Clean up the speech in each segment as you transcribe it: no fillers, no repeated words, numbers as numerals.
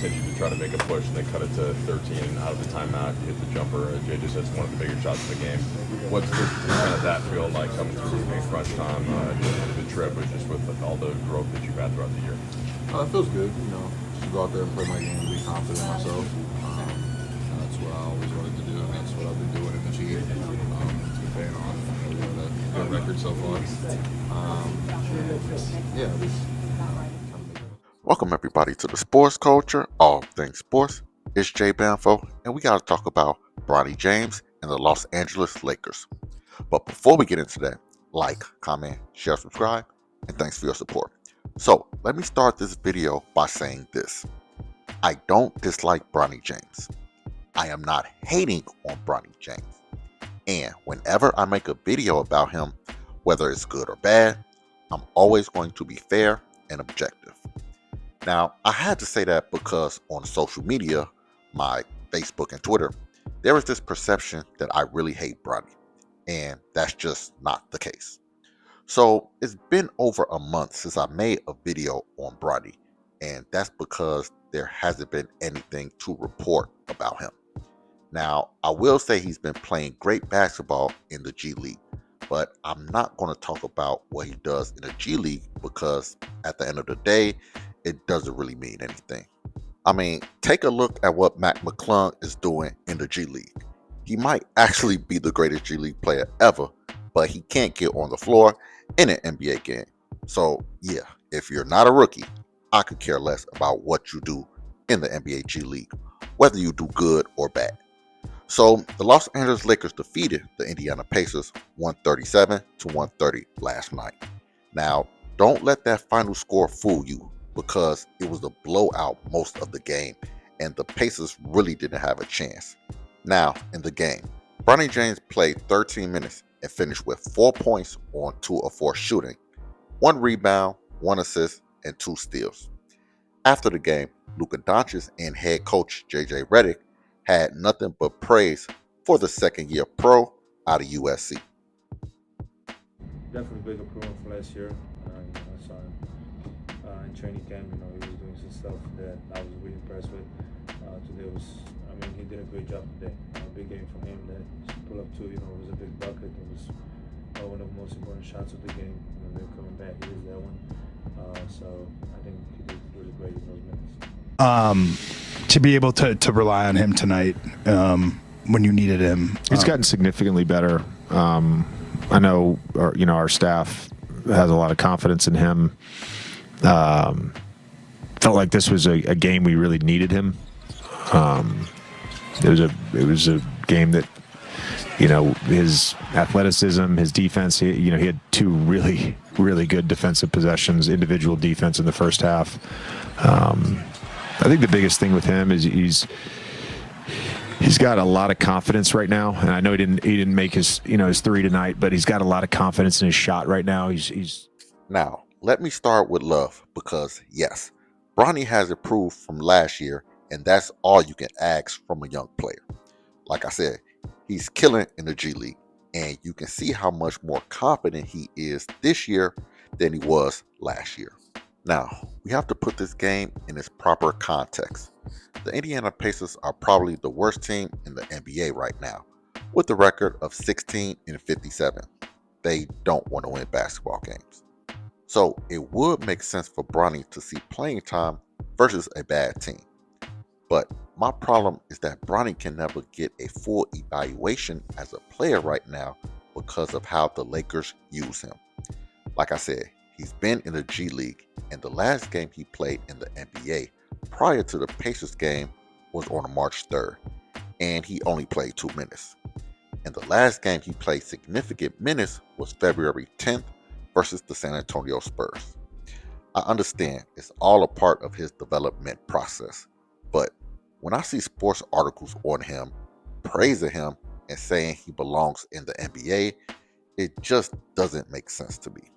continued to try to make a push, and they cut it to 13 out of the timeout. You hit the jumper. Jay just hits one of the bigger shots of the game. What's kind of that feel like coming through in crunch time, just with the trip, but just with all the growth that you've had throughout the year? It feels good, just to go out there and play my game and be confident in myself. That's what I always wanted to do, and that's what I've been doing in the G. It's been paying off. We have a good record so far. Yeah, just Welcome everybody to the Sports Culture, all things sports. It's Jay Banfo, and we got to talk about Bronny James and the Los Angeles Lakers. But before we get into that, like, comment, share, subscribe, and thanks for your support. So let me start this video by saying this. I don't dislike Bronny James. I am not hating on Bronny James. And whenever I make a video about him, whether it's good or bad, I'm always going to be fair and objective. Now, I had to say that because on social media, my Facebook and Twitter, there is this perception that I really hate Bronny, and that's just not the case. So it's been over a month since I made a video on Bronny, and that's because there hasn't been anything to report about him. Now, I will say he's been playing great basketball in the G League, but I'm not going to talk about what he does in the G League because at the end of the day, it doesn't really mean anything. I mean, take a look at what Mac McClung is doing in the G League. He might actually be the greatest G League player ever, but he can't get on the floor in an NBA game. So yeah, if you're not a rookie, I could care less about what you do in the NBA G League, whether you do good or bad. So the Los Angeles Lakers defeated the Indiana Pacers 137 to 130 last night. Now, don't let that final score fool you, because it was a blowout most of the game, and the Pacers really didn't have a chance. Now, in the game, Bronny James played 13 minutes and finished with 4 points on 2 of 4 shooting, 1 rebound, 1 assist, and 2 steals. After the game, Luka Doncic and head coach JJ Redick had nothing but praise for the second-year pro out of USC. Definitely big improvement from last year. I saw him in training camp. He was doing some stuff that I was really impressed with. Today he did a great job today. Big game for him. That pull up two, was a big bucket. It was one of the most important shots of the game. They're coming back. He is that one. So I think he did really great in those minutes. To be able to rely on him tonight when you needed him, he's gotten significantly better. I know our staff has a lot of confidence in him. Felt like this was a game we really needed him. It was a game that his athleticism, his defense. He had 2 really good defensive possessions, individual defense in the first half. I think the biggest thing with him is he's got a lot of confidence right now, and I know he didn't make his 3 tonight, but he's got a lot of confidence in his shot right now. He's Now, let me start with love, because yes, Bronny has improved from last year, and that's all you can ask from a young player. Like I said, he's killing in the G League, and you can see how much more confident he is this year than he was last year. Now, we have to put this game in its proper context. The Indiana Pacers are probably the worst team in the NBA right now, with a record of 16-57. They don't want to win basketball games. So it would make sense for Bronny to see playing time versus a bad team. But my problem is that Bronny can never get a full evaluation as a player right now because of how the Lakers use him. Like I said, he's been in the G League, and the last game he played in the NBA prior to the Pacers game was on March 3rd, and he only played 2 minutes. And the last game he played significant minutes was February 10th versus the San Antonio Spurs. I understand it's all a part of his development process, but when I see sports articles on him, praising him and saying he belongs in the NBA, it just doesn't make sense to me.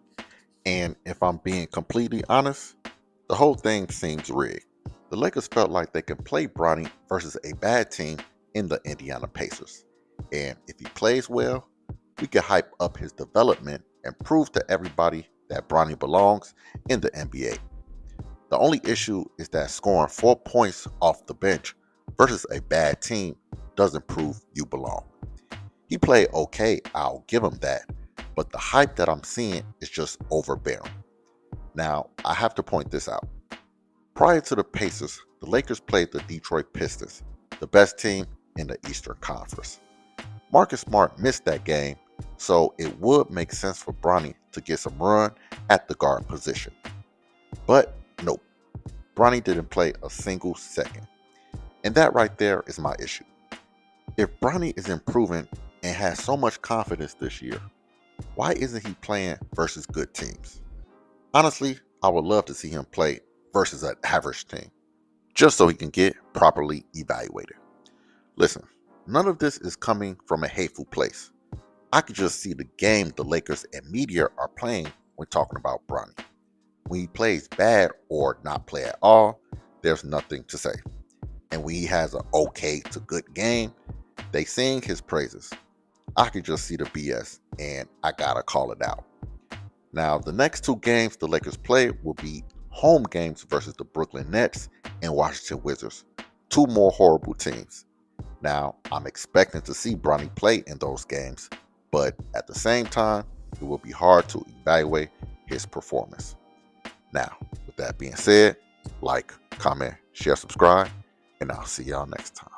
And if I'm being completely honest, the whole thing seems rigged. The Lakers felt like they could play Bronny versus a bad team in the Indiana Pacers. And if he plays well, we can hype up his development and prove to everybody that Bronny belongs in the NBA. The only issue is that scoring 4 points off the bench versus a bad team doesn't prove you belong. He played okay, I'll give him that, but the hype that I'm seeing is just overbearing. Now, I have to point this out. Prior to the Pacers, the Lakers played the Detroit Pistons, the best team in the Eastern Conference. Marcus Smart missed that game, so it would make sense for Bronny to get some run at the guard position. But nope, Bronny didn't play a single second. And that right there is my issue. If Bronny is improving and has so much confidence this year, why isn't he playing versus good teams? Honestly, I would love to see him play versus an average team, just so he can get properly evaluated. Listen, none of this is coming from a hateful place. I could just see the game the Lakers and media are playing when talking about Bronny. When he plays bad or not play at all, there's nothing to say. And when he has an okay to good game, they sing his praises. I could just see the BS, and I gotta call it out. Now, the next 2 games the Lakers play will be home games versus the Brooklyn Nets and Washington Wizards, 2 more horrible teams. Now, I'm expecting to see Bronny play in those games, but at the same time, it will be hard to evaluate his performance. Now, with that being said, like, comment, share, subscribe, and I'll see y'all next time.